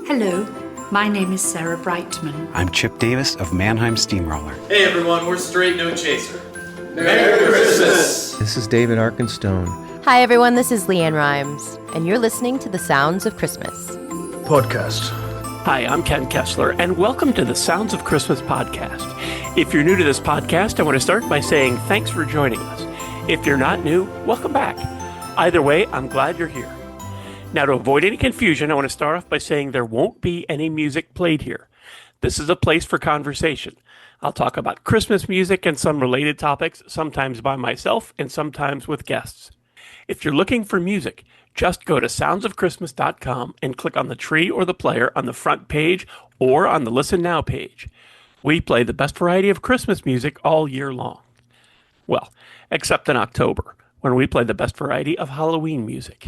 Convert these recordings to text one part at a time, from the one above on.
Hello, my name is Sarah Brightman. I'm Chip Davis of Mannheim Steamroller. Hey everyone, we're Straight No Chaser. Merry Christmas! This is David Arkenstone. Hi everyone, this is Leanne Rhymes, and you're listening to The Sounds of Christmas podcast. Hi, I'm Ken Kessler, and welcome to the Sounds of Christmas podcast. If you're new to this podcast, I want to start by saying thanks for joining us. If you're not new, welcome back. Either way, I'm glad you're here. Now, to avoid any confusion, I want to start off by saying there won't be any music played here. This is a place for conversation. I'll talk about Christmas music and some related topics, sometimes by myself and sometimes with guests. If you're looking for music, just go to soundsofchristmas.com and click on the tree or the player on the front page or on the Listen Now page. We play the best variety of Christmas music all year long. Well, except in October, when we play the best variety of Halloween music.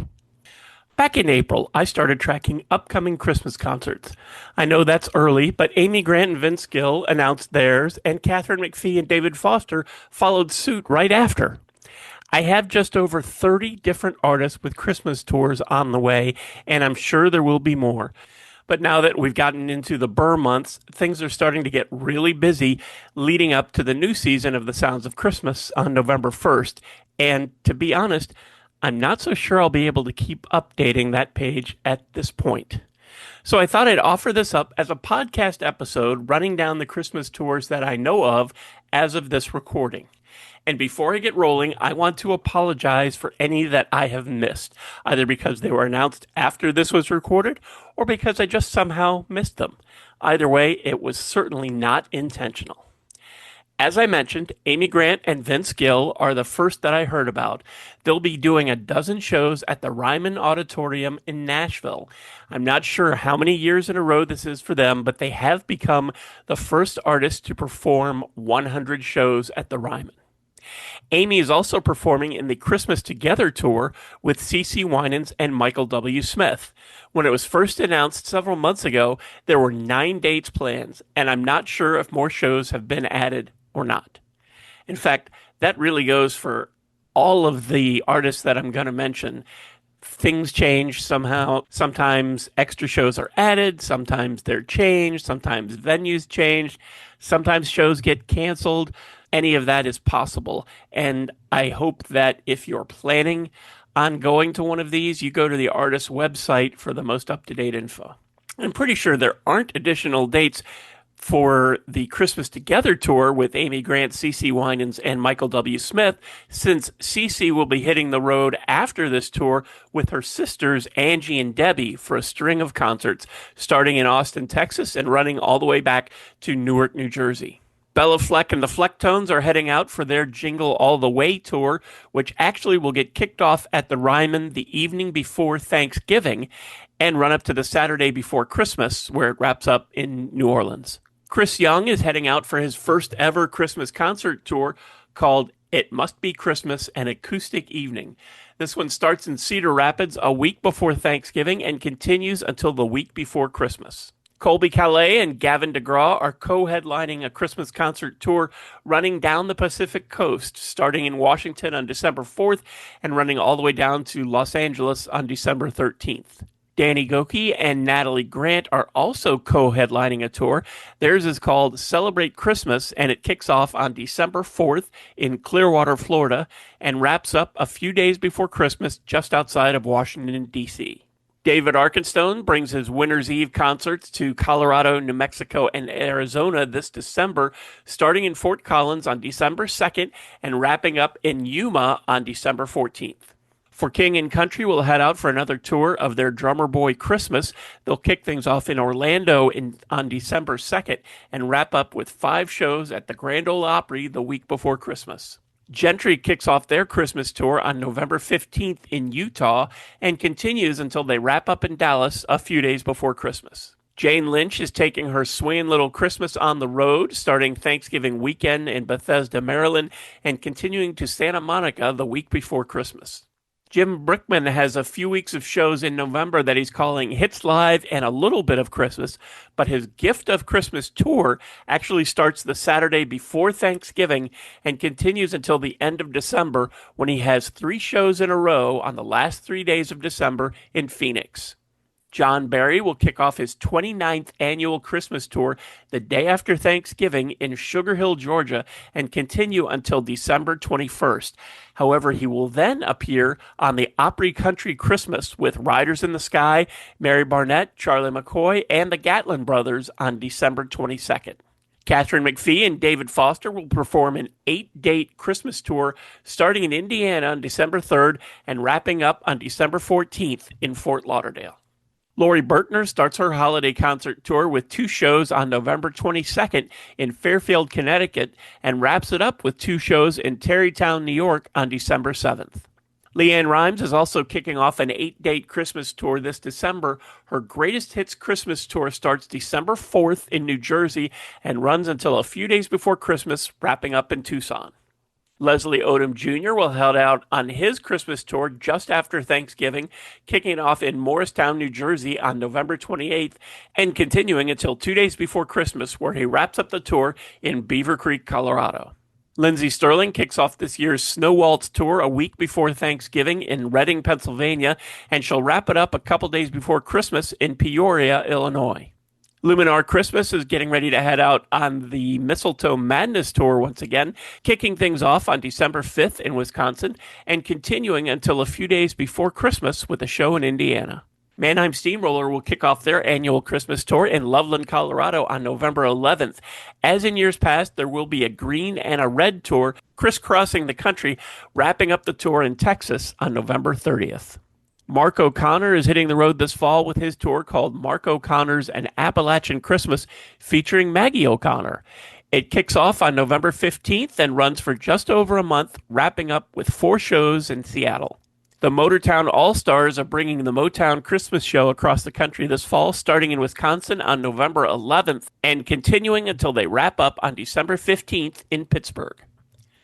Back in April, I started tracking upcoming Christmas concerts. I know that's early, but Amy Grant and Vince Gill announced theirs, and Katharine McPhee and David Foster followed suit right after. I have just over 30 different artists with Christmas tours on the way, and I'm sure there will be more. But now that we've gotten into the Burr months, things are starting to get really busy leading up to the new season of The Sounds of Christmas on November 1st. And to be honest, I'm not so sure I'll be able to keep updating that page at this point. So I thought I'd offer this up as a podcast episode running down the Christmas tours that I know of as of this recording. And before I get rolling, I want to apologize for any that I have missed, either because they were announced after this was recorded or because I just somehow missed them. Either way, it was certainly not intentional. As I mentioned, Amy Grant and Vince Gill are the first that I heard about. They'll be doing a dozen shows at the Ryman Auditorium in Nashville. I'm not sure how many years in a row this is for them, but they have become the first artist to perform 100 shows at the Ryman. Amy is also performing in the Christmas Together tour with CeCe Winans and Michael W. Smith. When it was first announced several months ago, there were 9 dates planned, and I'm not sure if more shows have been added or not. In fact, that really goes for all of the artists that I'm going to mention. Things change somehow. Sometimes extra shows are added. Sometimes they're changed. Sometimes venues change. Sometimes shows get canceled. Any of that is possible. And I hope that if you're planning on going to one of these, you go to the artist's website for the most up-to-date info. I'm pretty sure there aren't additional dates for the Christmas Together tour with Amy Grant, CeCe Winans, and Michael W. Smith, since CeCe will be hitting the road after this tour with her sisters Angie and Debbie for a string of concerts, starting in Austin, Texas, and running all the way back to Newark, New Jersey. Bella Fleck and the Flecktones are heading out for their Jingle All the Way tour, which actually will get kicked off at the Ryman the evening before Thanksgiving and run up to the Saturday before Christmas, where it wraps up in New Orleans. Chris Young is heading out for his first ever Christmas concert tour called It Must Be Christmas, an Acoustic Evening. This one starts in Cedar Rapids a week before Thanksgiving and continues until the week before Christmas. Colby Calais and Gavin DeGraw are co-headlining a Christmas concert tour running down the Pacific Coast, starting in Washington on December 4th and running all the way down to Los Angeles on December 13th. Danny Gokey and Natalie Grant are also co-headlining a tour. Theirs is called Celebrate Christmas, and it kicks off on December 4th in Clearwater, Florida, and wraps up a few days before Christmas just outside of Washington, D.C. David Arkenstone brings his Winter's Eve concerts to Colorado, New Mexico, and Arizona this December, starting in Fort Collins on December 2nd and wrapping up in Yuma on December 14th. For King & Country, we'll head out for another tour of their Drummer Boy Christmas. They'll kick things off in Orlando on December 2nd and wrap up with 5 shows at the Grand Ole Opry the week before Christmas. Gentry kicks off their Christmas tour on November 15th in Utah and continues until they wrap up in Dallas a few days before Christmas. Jane Lynch is taking her Swingin' Little Christmas on the road, starting Thanksgiving weekend in Bethesda, Maryland, and continuing to Santa Monica the week before Christmas. Jim Brickman has a few weeks of shows in November that he's calling Hits Live and a Little Bit of Christmas, but his Gift of Christmas tour actually starts the Saturday before Thanksgiving and continues until the end of December, when he has 3 shows in a row on the last 3 days of December in Phoenix. John Barry will kick off his 29th annual Christmas tour the day after Thanksgiving in Sugar Hill, Georgia, and continue until December 21st. However, he will then appear on the Opry Country Christmas with Riders in the Sky, Mary Barnett, Charlie McCoy, and the Gatlin Brothers on December 22nd. Catherine McPhee and David Foster will perform an 8-date Christmas tour starting in Indiana on December 3rd and wrapping up on December 14th in Fort Lauderdale. Lori Bertner starts her holiday concert tour with 2 shows on November 22nd in Fairfield, Connecticut, and wraps it up with 2 shows in Tarrytown, New York on December 7th. LeAnn Rimes is also kicking off an 8-date Christmas tour this December. Her Greatest Hits Christmas tour starts December 4th in New Jersey and runs until a few days before Christmas, wrapping up in Tucson. Leslie Odom Jr. will head out on his Christmas tour just after Thanksgiving, kicking off in Morristown, New Jersey on November 28th and continuing until 2 days before Christmas, where he wraps up the tour in Beaver Creek, Colorado. Lindsey Sterling kicks off this year's Snow Waltz tour a week before Thanksgiving in Reading, Pennsylvania, and she'll wrap it up a couple days before Christmas in Peoria, Illinois. Luminar Christmas is getting ready to head out on the Mistletoe Madness Tour once again, kicking things off on December 5th in Wisconsin and continuing until a few days before Christmas with a show in Indiana. Mannheim Steamroller will kick off their annual Christmas tour in Loveland, Colorado on November 11th. As in years past, there will be a green and a red tour crisscrossing the country, wrapping up the tour in Texas on November 30th. Mark O'Connor is hitting the road this fall with his tour called Mark O'Connor's An Appalachian Christmas, featuring Maggie O'Connor. It kicks off on November 15th and runs for just over a month, wrapping up with 4 shows in Seattle. The Motortown All-Stars are bringing the Motown Christmas show across the country this fall, starting in Wisconsin on November 11th and continuing until they wrap up on December 15th in Pittsburgh.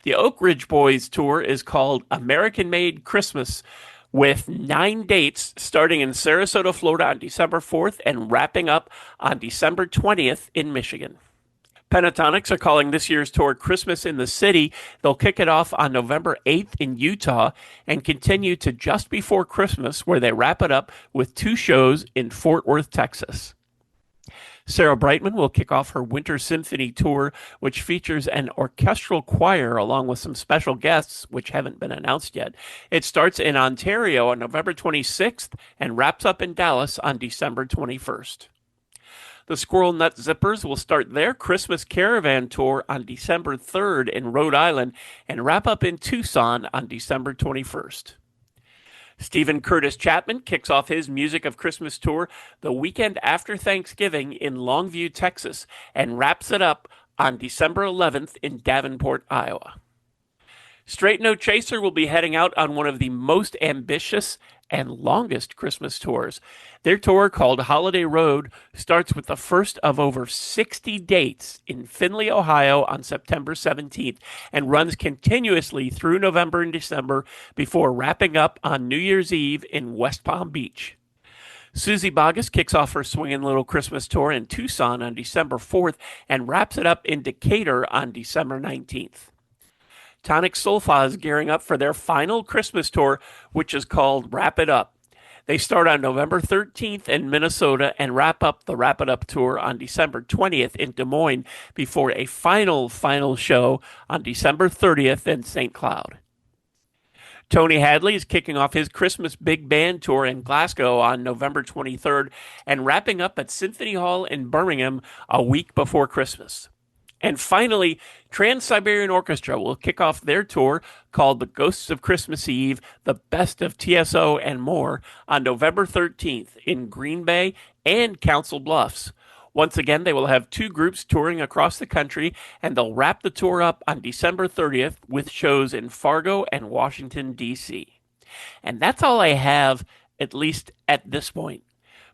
The Oak Ridge Boys tour is called American Made Christmas, with 9 dates starting in Sarasota, Florida on December 4th and wrapping up on December 20th in Michigan. Pentatonics are calling this year's tour Christmas in the City. They'll kick it off on November 8th in Utah and continue to just before Christmas, where they wrap it up with 2 shows in Fort Worth, Texas. Sarah Brightman will kick off her Winter Symphony Tour, which features an orchestral choir along with some special guests, which haven't been announced yet. It starts in Ontario on November 26th and wraps up in Dallas on December 21st. The Squirrel Nut Zippers will start their Christmas Caravan Tour on December 3rd in Rhode Island and wrap up in Tucson on December 21st. Stephen Curtis Chapman kicks off his Music of Christmas tour the weekend after Thanksgiving in Longview, Texas, and wraps it up on December 11th in Davenport, Iowa. Straight No Chaser will be heading out on one of the most ambitious and longest Christmas tours. Their tour, called Holiday Road, starts with the first of over 60 dates in Findlay, Ohio on September 17th and runs continuously through November and December before wrapping up on New Year's Eve in West Palm Beach. Susie Boggess kicks off her Swingin' Little Christmas tour in Tucson on December 4th and wraps it up in Decatur on December 19th. Tonic Solfa is gearing up for their final Christmas tour, which is called Wrap It Up. They start on November 13th in Minnesota and wrap up the Wrap It Up tour on December 20th in Des Moines before a final show on December 30th in St. Cloud. Tony Hadley is kicking off his Christmas Big Band tour in Glasgow on November 23rd and wrapping up at Symphony Hall in Birmingham a week before Christmas. And finally, Trans-Siberian Orchestra will kick off their tour called The Ghosts of Christmas Eve, The Best of TSO and More on November 13th in Green Bay and Council Bluffs. Once again, they will have 2 groups touring across the country, and they'll wrap the tour up on December 30th with shows in Fargo and Washington, D.C. And that's all I have, at least at this point.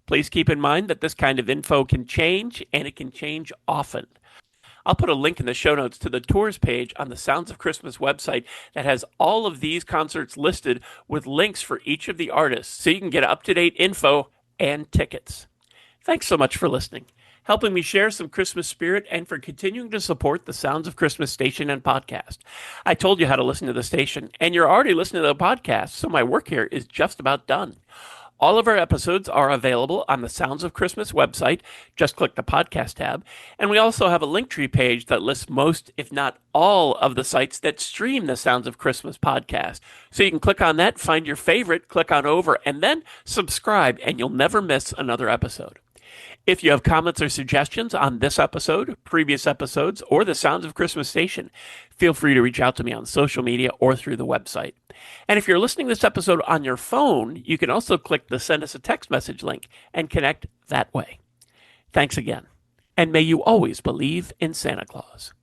Please keep in mind that this kind of info can change, and it can change often. I'll put a link in the show notes to the tours page on the Sounds of Christmas website that has all of these concerts listed with links for each of the artists so you can get up-to-date info and tickets. Thanks so much for listening, helping me share some Christmas spirit, and for continuing to support the Sounds of Christmas station and podcast. I told you how to listen to the station, and you're already listening to the podcast, so my work here is just about done. All of our episodes are available on the Sounds of Christmas website. Just click the podcast tab. And we also have a Linktree page that lists most, if not all, of the sites that stream the Sounds of Christmas podcast. So you can click on that, find your favorite, click on over, and then subscribe, and you'll never miss another episode. If you have comments or suggestions on this episode, previous episodes, or the Sounds of Christmas station, feel free to reach out to me on social media or through the website. And if you're listening to this episode on your phone, you can also click the Send Us a Text Message link and connect that way. Thanks again. And may you always believe in Santa Claus.